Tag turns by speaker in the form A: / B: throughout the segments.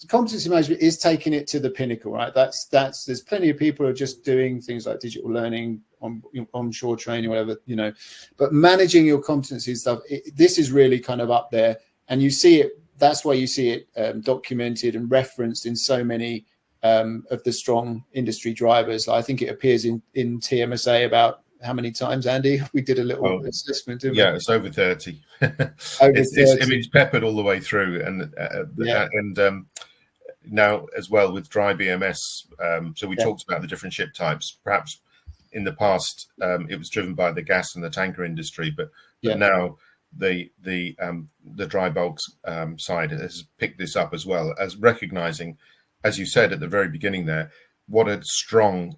A: competency management is taking it to the pinnacle, right? There's plenty of people who are just doing things like digital learning, onshore training, whatever, but managing your competency stuff, this is really kind of up there. And you see it, that's why you see it documented and referenced in so many of the strong industry drivers. I think it appears in TMSA about how many times, Andy? We did a little assessment, didn't we?
B: Yeah, it's over 30. It's peppered all the way through, and now as well with dry BMS. So we talked about the different ship types. Perhaps in the past it was driven by the gas and the tanker industry, but now the dry bulk side has picked this up as well, as recognizing, as you said at the very beginning there, what a strong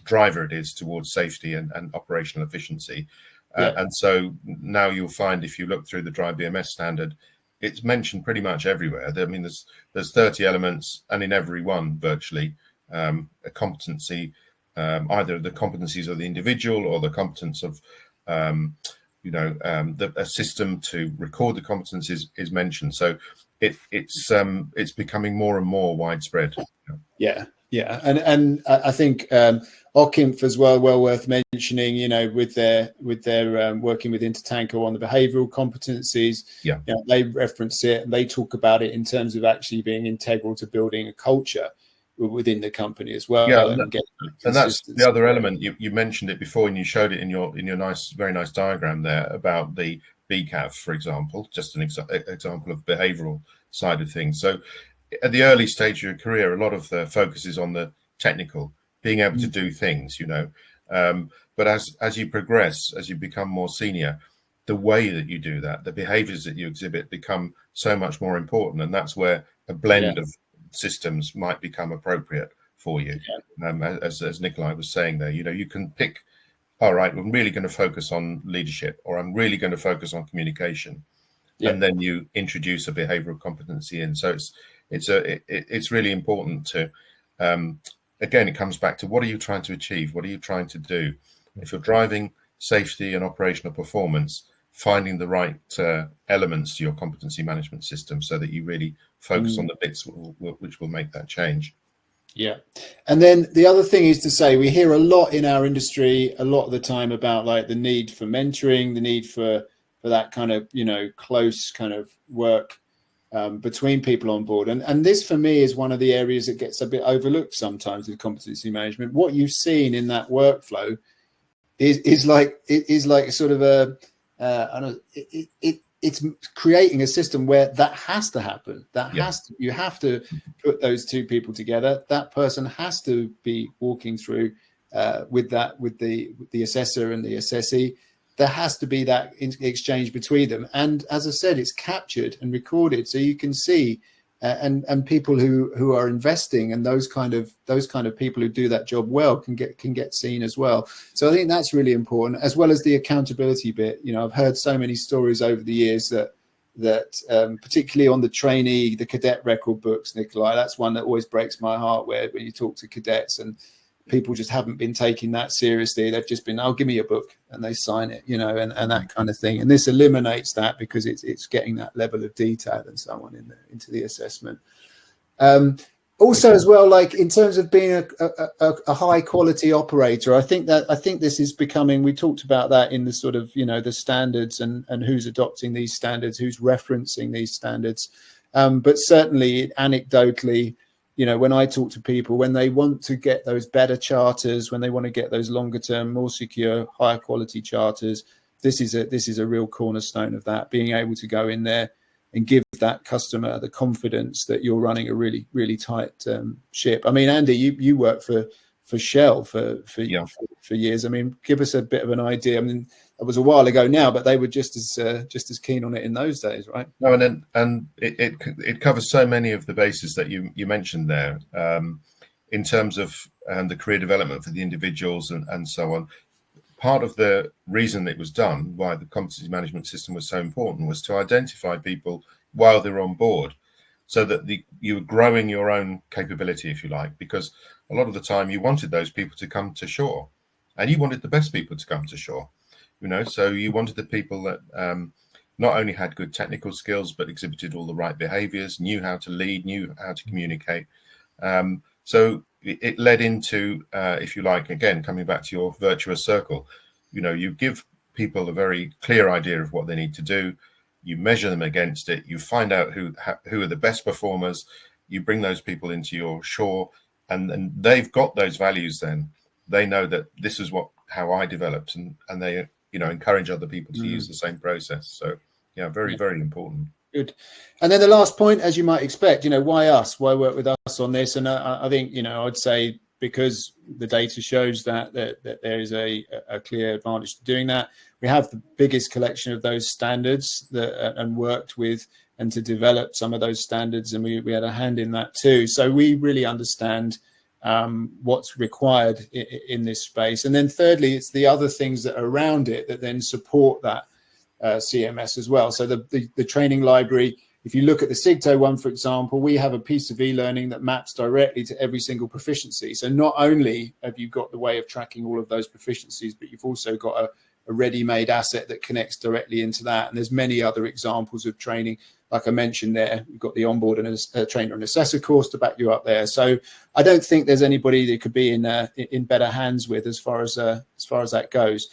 B: driver it is towards safety and operational efficiency. And so now you'll find, if you look through the dry BMS standard, it's mentioned pretty much everywhere. I mean, there's 30 elements, and in every one virtually a competency, either the competencies of the individual or the competence of a system to record the competencies is mentioned. So it's becoming more and more widespread.
A: Yeah, and I think OCIMF as well worth mentioning. With their working with Intertanko on the behavioural competencies. They reference it and they talk about it in terms of actually being integral to building a culture within the company as well.
B: And that's the other element. You mentioned it before, and you showed it in your very nice diagram there about the BCAV, for example, just an example of behavioural side of things. So at the early stage of your career, a lot of the focus is on the technical, being able to do things, but as you progress, as you become more senior, the way that you do that, the behaviors that you exhibit become so much more important. And that's where a blend of systems might become appropriate for you. As Nikolai was saying there, you can pick, all right, I'm really going to focus on leadership, or I'm really going to focus on communication. And then you introduce a behavioral competency in. So it's really important to, again, it comes back to, what are you trying to achieve? What are you trying to do? If you're driving safety and operational performance, finding the right elements to your competency management system so that you really focus on the bits which will make that change.
A: Yeah. And then the other thing is to say, we hear a lot in our industry a lot of the time about like the need for mentoring, the need for that kind of, close kind of work between people on board. And this, for me, is one of the areas that gets a bit overlooked sometimes with competency management. What you've seen in that workflow is like sort of it's creating a system where that has to happen. You have to put those two people together. That person has to be walking through with the assessor and the assessee. There has to be that exchange between them. And as I said, it's captured and recorded, so you can see and people who are investing, and those kind of people who do that job well can get seen as well. So I think that's really important, as well as the accountability bit. I've heard so many stories over the years that particularly on the cadet record books, Nikolai, that's one that always breaks my heart, where when you talk to cadets and people just haven't been taking that seriously. They've just been, give me a book, and they sign it, and that kind of thing. And this eliminates that, because it's getting that level of detail and so on into the assessment. Also, as well, like in terms of being a high quality operator, I think this is becoming. We talked about that in the sort of the standards and who's adopting these standards, who's referencing these standards, but certainly anecdotally. When I talk to people, when they want to get those better charters, when they want to get those longer term, more secure, higher quality charters, this is a real cornerstone of that, being able to go in there and give that customer the confidence that you're running a really, really tight ship. I mean, Andy, you work for Shell for years. I mean, give us a bit of an idea. I mean, it was a while ago now, but they were just as keen on it in those days, right?
B: No, and it covers so many of the bases that you mentioned there, in terms of the career development for the individuals and so on. Part of the reason it was done, why the competency management system was so important, was to identify people while they're on board, so that you were growing your own capability, if you like, because a lot of the time you wanted those people to come to shore, and you wanted the best people to come to shore. So you wanted the people that not only had good technical skills, but exhibited all the right behaviors, knew how to lead, knew how to communicate. So it led into, if you like, again, coming back to your virtuous circle, you give people a very clear idea of what they need to do. You measure them against it. You find out who are the best performers. You bring those people into your shore, and they've got those values. Then they know that this is how I developed, and they encourage other people to use the same process. So yeah, very, very important.
A: Good. And then the last point, as you might expect, why us? Why work with us on this? And I think, I'd say because the data shows that there is a clear advantage to doing that. We have the biggest collection of those standards and worked with and to develop some of those standards. And we had a hand in that too. So we really understand what's required in this space. And then thirdly, it's the other things that are around it that then support that CMS as well. So the training library, if you look at the SIGTO one, for example, we have a piece of e-learning that maps directly to every single proficiency. So not only have you got the way of tracking all of those proficiencies, but you've also got a ready-made asset that connects directly into that. And there's many other examples of training. Like I mentioned there, we've got the onboard and a trainer and assessor course to back you up there. So I don't think there's anybody that could be in better hands with as far as that goes.